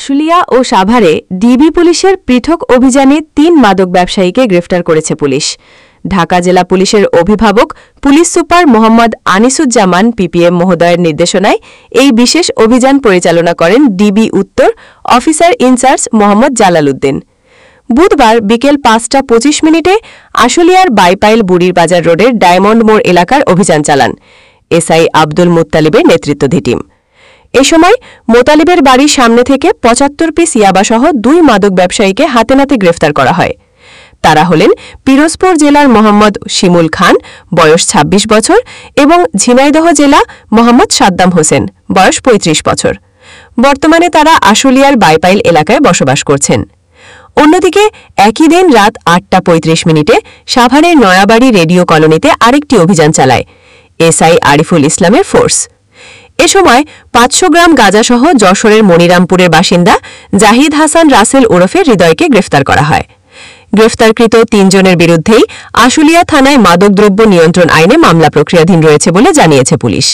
আশুলিয়া ও সাভারে ডিবি পুলিশের পৃথক অভিযানে ৩ মাদক ব্যবসায়ীকে গ্রেফতার করেছে পুলিশ। ঢাকা জেলা পুলিশের অভিভাবক police super Mohammad Anisuzzaman PPM মহোদয়ের নির্দেশনায় এই বিশেষ অভিযান পরিচালনা করেন ডিবি উত্তর অফিসার ইনচার্জ মোহাম্মদ জালাল উদ্দিন। বুধবার বিকেল ৫টা ২৫ মিনিটে আশুলিয়ার বাইপাইল বুড়ির বাজার রোডের ডায়মন্ড মোড় এলাকার অভিযান চালান এসআই আব্দুল মুত্তালিবের নেতৃত্বাধীন টিম। এ সময় মোতালিবের বাড়ির সামনে থেকে ৭৫ পিস ইয়াবাসহ ২ মাদক ব্যবসায়ীকে হাতে নাতে গ্রেফতার করা হয়। তারা হলেন পিরোজপুর জেলার মোহাম্মদ শিমুল খান, বয়স ২৬ বছর, এবং ঝিনাইদহ জেলা মোহাম্মদ সাদ্দাম হোসেন, বয়স ৩৫ বছর। বর্তমানে তারা আশুলিয়ার বাইপাইল এলাকায় বসবাস করছেন। অন্যদিকে একই দিন রাত ৮টা ৩৫ মিনিটে সাভারের নয়াবাড়ি রেডিও কলোনিতে আরেকটি অভিযান চালায় এসআই আরিফুল ইসলামের ফোর্স। এ সময় ৫০০ গ্রাম গাঁজাসহ যশোরের মনিরামপুরের বাসিন্দা জাহিদ হাসান রাসেল ওরফে হৃদয়কে গ্রেফতার করা হয়। গ্রেফতারকৃত ৩ জনের বিরুদ্ধেই আশুলিয়া থানায় মাদকদ্রব্য নিয়ন্ত্রণ আইনে মামলা প্রক্রিয়াধীন রয়েছে বলে জানিয়েছে পুলিশ।